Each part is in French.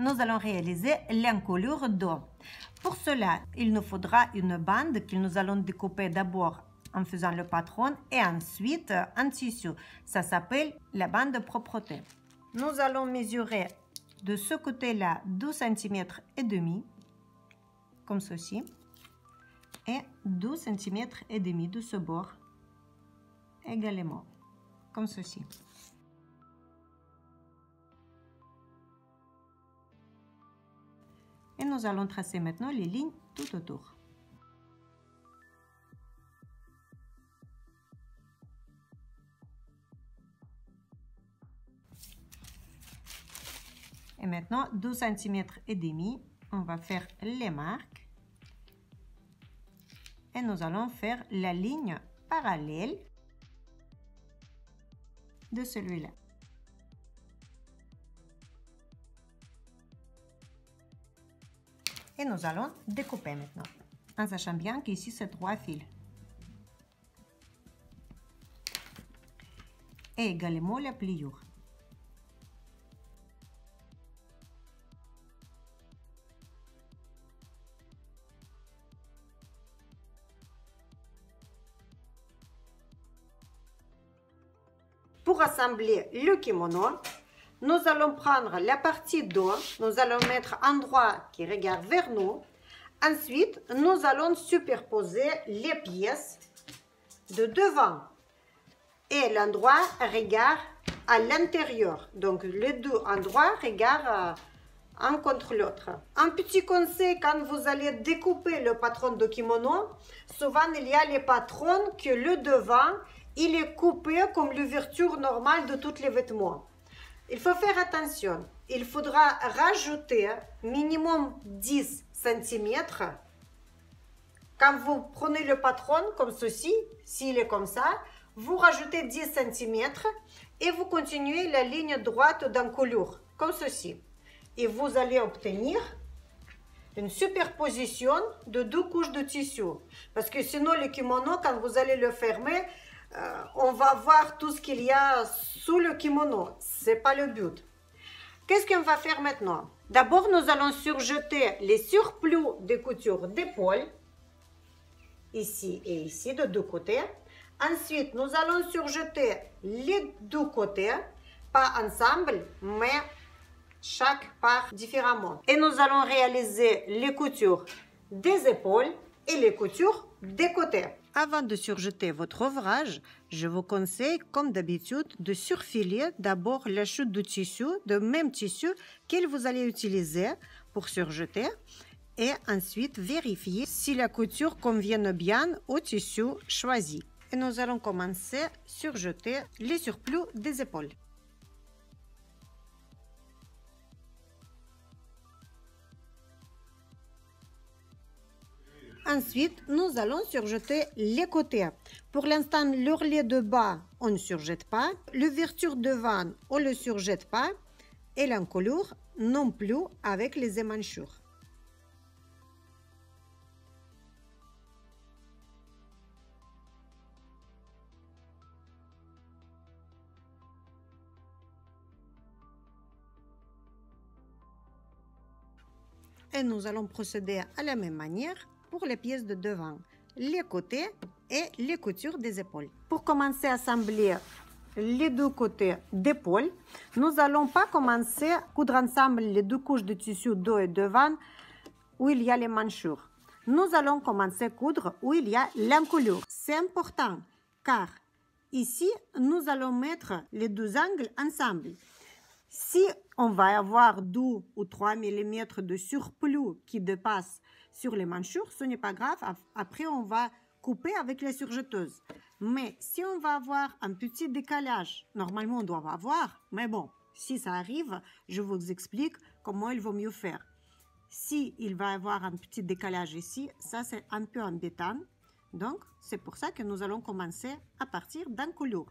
nous allons réaliser l'encolure dos. Pour cela, il nous faudra une bande que nous allons découper d'abord en faisant le patron et ensuite un tissu. Ça s'appelle la bande de propreté. Nous allons mesurer de ce côté-là 12 cm et demi, comme ceci, et 12 cm et demi de ce bord également, comme ceci. Et nous allons tracer maintenant les lignes tout autour. Et maintenant, 12 cm et demi, on va faire les marques. Et nous allons faire la ligne parallèle de celui-là. Et nous allons découper maintenant, en sachant bien qu'ici c'est 3 fils. Et également la pliure. Pour assembler le kimono, nous allons prendre la partie dos, nous allons mettre un endroit qui regarde vers nous. Ensuite, nous allons superposer les pièces de devant et l'endroit regarde à l'intérieur. Donc, les deux endroits regardent un contre l'autre. Un petit conseil, quand vous allez découper le patron de kimono, souvent il y a les patrons que le devant, il est coupé comme l'ouverture normale de tous les vêtements. Il faut faire attention. Il faudra rajouter minimum 10 cm. Quand vous prenez le patron comme ceci, s'il est comme ça, vous rajoutez 10 cm et vous continuez la ligne droite d'encolure, comme ceci. Et vous allez obtenir une superposition de 2 couches de tissu. Parce que sinon, le kimono, quand vous allez le fermer, on va voir tout ce qu'il y a sous le kimono. Ce n'est pas le but. Qu'est-ce qu'on va faire maintenant? D'abord, nous allons surjeter les surplus de couture d'épaule, ici et ici, de deux côtés. Ensuite, nous allons surjeter les deux côtés, pas ensemble, mais chaque part différemment. Et nous allons réaliser les coutures des épaules et les coutures des côtés. Avant de surjeter votre ouvrage, je vous conseille, comme d'habitude, de surfiler d'abord la chute du tissu, de même tissu que vous allez utiliser pour surjeter, et ensuite vérifier si la couture convient bien au tissu choisi. Et nous allons commencer à surjeter les surplus des épaules. Ensuite, nous allons surjeter les côtés. Pour l'instant, l'ourlet de bas, on ne surjette pas. L'ouverture devant, on ne le surjette pas. Et l'encolure non plus avec les émanchures. Et nous allons procéder à la même manière pour les pièces de devant, les côtés et les coutures des épaules. Pour commencer à assembler les deux côtés d'épaule, nous n'allons pas commencer à coudre ensemble les deux couches de tissu dos et devant où il y a les manchures. Nous allons commencer à coudre où il y a l'encolure. C'est important car ici, nous allons mettre les deux angles ensemble. Si on va avoir 2 ou 3 mm de surplus qui dépassent sur les manchures, ce n'est pas grave. Après, on va couper avec les surjeteuses. Mais si on va avoir un petit décalage, normalement on doit avoir, mais bon, si ça arrive, je vous explique comment il vaut mieux faire. Si il va y avoir un petit décalage ici, ça c'est un peu embêtant. Donc, c'est pour ça que nous allons commencer à partir d'encolure.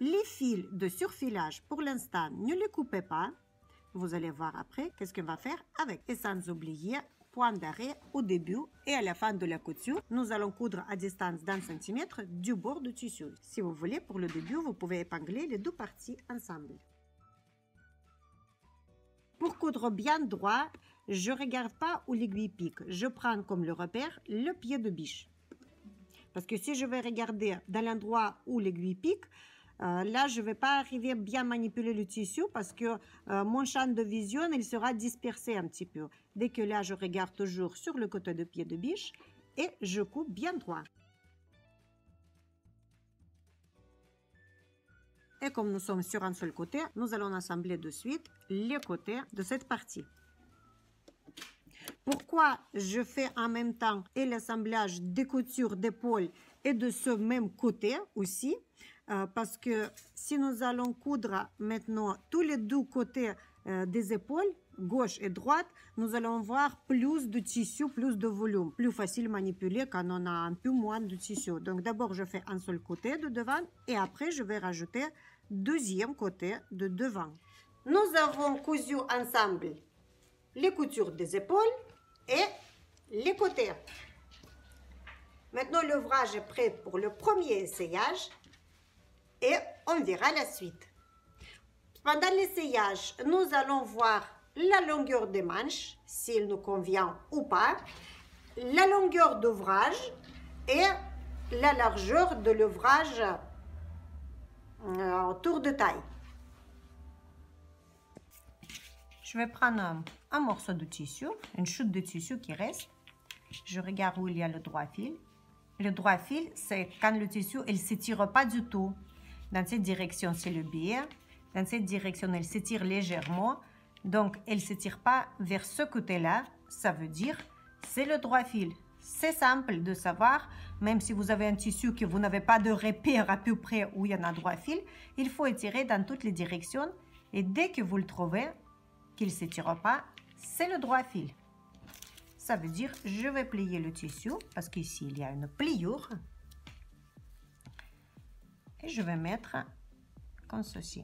Les fils de surfilage, pour l'instant, ne les coupez pas. Vous allez voir après qu'est-ce qu'on va faire avec. Et sans oublier, point d'arrêt au début et à la fin de la couture. Nous allons coudre à distance d'1 cm du bord du tissu. Si vous voulez, pour le début, vous pouvez épingler les deux parties ensemble. Pour coudre bien droit, je ne regarde pas où l'aiguille pique. Je prends comme le repère le pied de biche. Parce que si je vais regarder dans l'endroit où l'aiguille pique, là, je ne vais pas arriver à bien manipuler le tissu parce que mon champ de vision, il sera dispersé un petit peu. Dès que là, je regarde toujours sur le côté de pied de biche et je coupe bien droit. Et comme nous sommes sur un seul côté, nous allons assembler de suite les côtés de cette partie. Pourquoi je fais en même temps et l'assemblage des coutures d'épaule et de ce même côté aussi? Parce que si nous allons coudre maintenant tous les deux côtés des épaules, gauche et droite, nous allons voir plus de tissu, plus de volume, plus facile à manipuler quand on a un peu moins de tissu. Donc d'abord je fais un seul côté de devant et après je vais rajouter deuxième côté de devant. Nous avons cousu ensemble les coutures des épaules et les côtés. Maintenant l'ouvrage est prêt pour le premier essayage et on verra la suite. Pendant l'essayage, nous allons voir la longueur des manches, s'il nous convient ou pas, la longueur d'ouvrage et la largeur de l'ouvrage autour de taille. Je vais prendre un morceau de tissu, une chute de tissu qui reste. Je regarde où il y a le droit fil. Le droit fil, c'est quand le tissu ne s'étire pas du tout. Dans cette direction, c'est le biais. Dans cette direction, elle s'étire légèrement. Donc, elle ne s'étire pas vers ce côté-là. Ça veut dire c'est le droit fil. C'est simple de savoir, même si vous avez un tissu que vous n'avez pas de repère à peu près où il y en a droit fil, il faut étirer dans toutes les directions. Et dès que vous le trouvez, qu'il ne s'étire pas, c'est le droit fil. Ça veut dire je vais plier le tissu parce qu'ici il y a une pliure. Et je vais mettre comme ceci.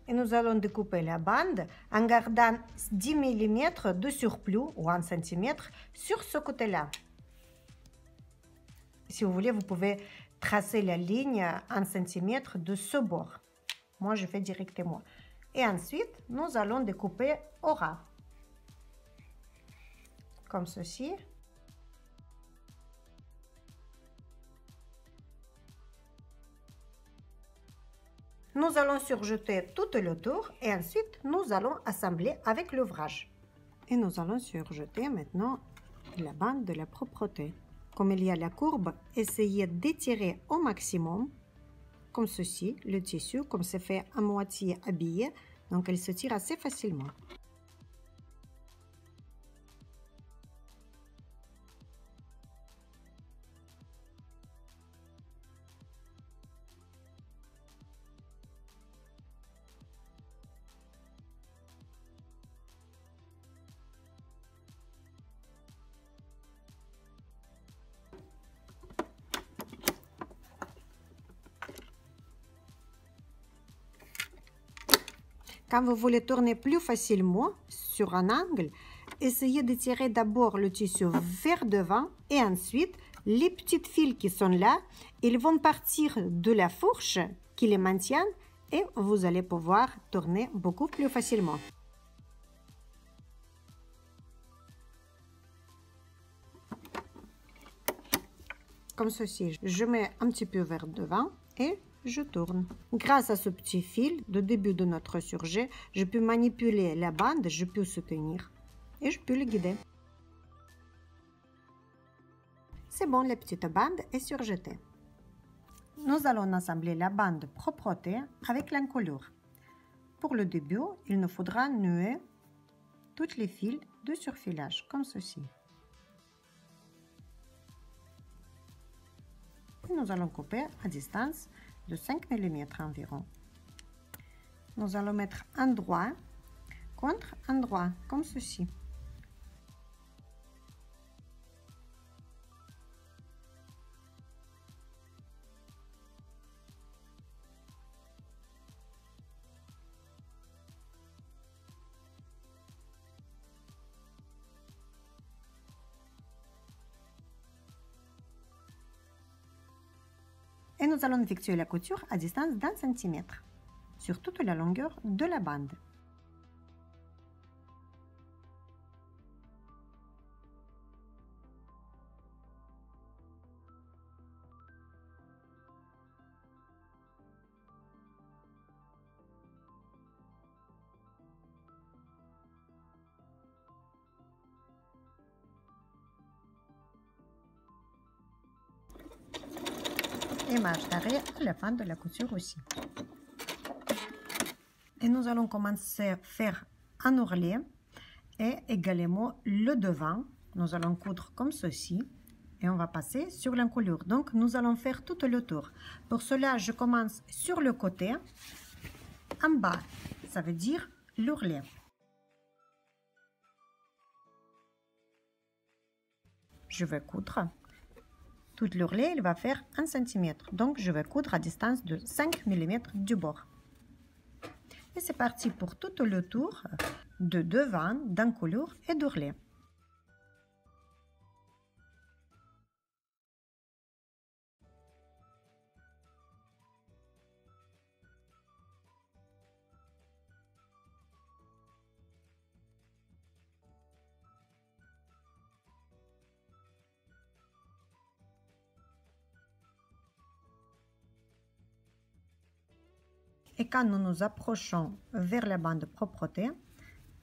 Et nous allons découper la bande en gardant 10 mm de surplus ou 1 cm sur ce côté-là. Si vous voulez, vous pouvez tracer la ligne 1 cm de ce bord. Moi, je fais directement. Et ensuite, nous allons découper au ras. Comme ceci. Nous allons surjeter tout le tour et ensuite nous allons assembler avec l'ouvrage. Et nous allons surjeter maintenant la bande de la propreté. Comme il y a la courbe, essayez d'étirer au maximum, comme ceci, le tissu, comme c'est fait à moitié habillé, donc elle se tire assez facilement. Quand vous voulez tourner plus facilement sur un angle, essayez de tirer d'abord le tissu vers devant et ensuite les petites fils qui sont là, ils vont partir de la fourche qui les maintient et vous allez pouvoir tourner beaucoup plus facilement. Comme ceci, je mets un petit peu vers devant et je tourne. Grâce à ce petit fil de début de notre surjet, je peux manipuler la bande, je peux soutenir et je peux le guider. C'est bon, la petite bande est surjetée. Nous allons assembler la bande propreté avec l'encolure. Pour le début, il nous faudra nouer tous les fils de surfilage, comme ceci. Et nous allons couper à distance de 5 mm environ. Nous allons mettre un droit contre un droit, comme ceci. nous allons effectuer la couture à distance d'1 centimètre sur toute la longueur de la bande. Et marche d'arrêt à la fin de la couture aussi. Et nous allons commencer à faire un ourlet et également le devant. Nous allons coudre comme ceci et on va passer sur l'encolure. Donc nous allons faire tout le tour. Pour cela, je commence sur le côté en bas, ça veut dire l'ourlet. Je vais coudre. Tout l'ourlet, il va faire 1 cm. Donc, je vais coudre à distance de 5 mm du bord. Et c'est parti pour tout le tour de devant, d'encolure et d'ourlet. Et quand nous nous approchons vers la bande propreté,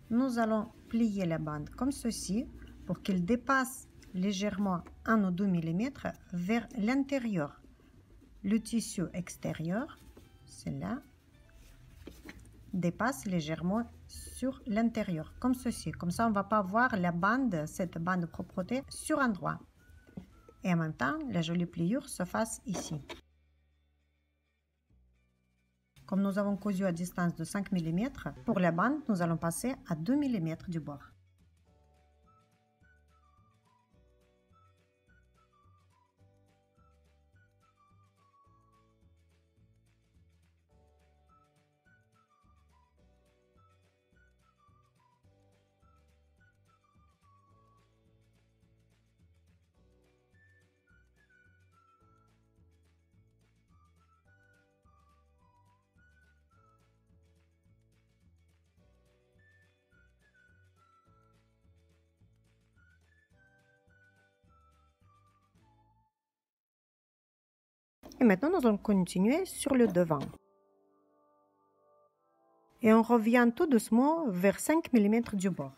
nous allons plier la bande comme ceci pour qu'il dépasse légèrement 1 ou 2 mm vers l'intérieur. Le tissu extérieur, celui-là, dépasse légèrement sur l'intérieur, comme ceci. Comme ça, on ne va pas voir la bande, cette bande propreté sur un endroit. Et en même temps, la jolie pliure se fasse ici. Comme nous avons cousu à distance de 5 mm, pour la bande, nous allons passer à 2 mm du bord. Et maintenant, nous allons continuer sur le devant. Et on revient tout doucement vers 5 mm du bord.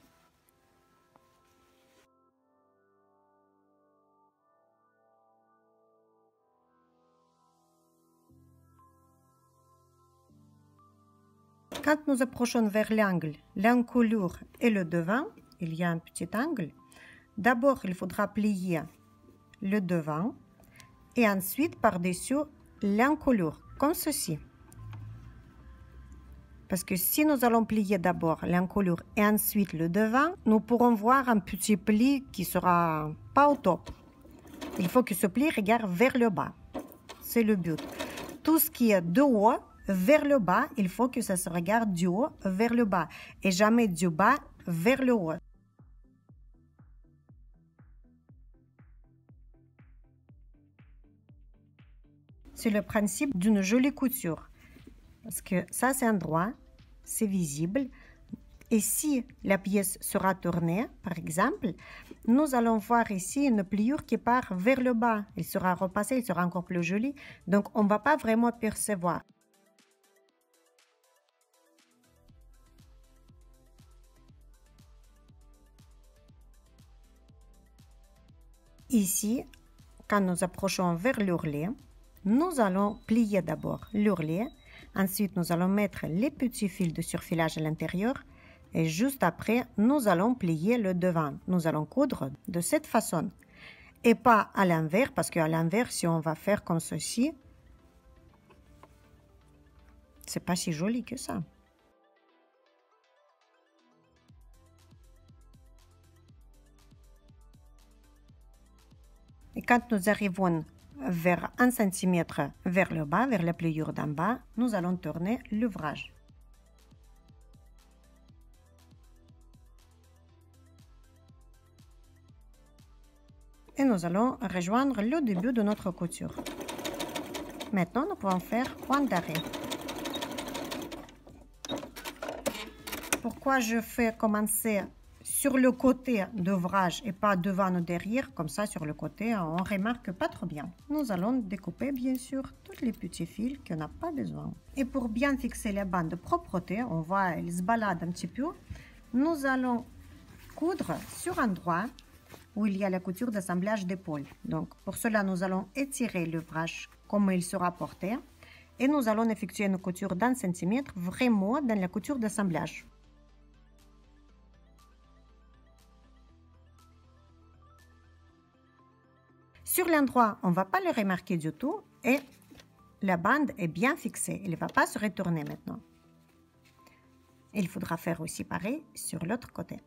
Quand nous approchons vers l'angle, l'encolure et le devant, il y a un petit angle. D'abord, il faudra plier le devant et ensuite par-dessus l'encolure, comme ceci. Parce que si nous allons plier d'abord l'encolure et ensuite le devant, nous pourrons voir un petit pli qui sera pas au top. Il faut que ce pli regarde vers le bas. C'est le but. Tout ce qui est de haut vers le bas, il faut que ça se regarde du haut vers le bas et jamais du bas vers le haut. C'est le principe d'une jolie couture. Parce que ça, c'est un droit, c'est visible. Et si la pièce sera tournée, par exemple, nous allons voir ici une pliure qui part vers le bas. Il sera repassé, il sera encore plus joli. Donc, on ne va pas vraiment percevoir. Ici, quand nous approchons vers l'ourlet, nous allons plier d'abord l'ourlet. Ensuite, nous allons mettre les petits fils de surfilage à l'intérieur. Et juste après, nous allons plier le devant. Nous allons coudre de cette façon. Et pas à l'envers, parce qu'à l'envers, si on va faire comme ceci, c'est pas si joli que ça. Et quand nous arrivons vers 1 cm vers le bas, vers la pliure d'en bas, nous allons tourner l'ouvrage. Et nous allons rejoindre le début de notre couture. Maintenant, nous pouvons faire point d'arrêt. Pourquoi je fais commencer sur le côté d'ouvrage et pas devant ou derrière? Comme ça, sur le côté, on ne remarque pas trop bien. Nous allons découper, bien sûr, tous les petits fils qu'on n'a pas besoin. Et pour bien fixer les bandes de propreté, on voit, elles se baladent un petit peu. Nous allons coudre sur un endroit où il y a la couture d'assemblage d'épaule. Donc, pour cela, nous allons étirer l'ouvrage comme il sera porté. Et nous allons effectuer une couture d'1 cm vraiment dans la couture d'assemblage. Sur l'endroit, on ne va pas le remarquer du tout et la bande est bien fixée. Elle ne va pas se retourner maintenant. Il faudra faire aussi pareil sur l'autre côté.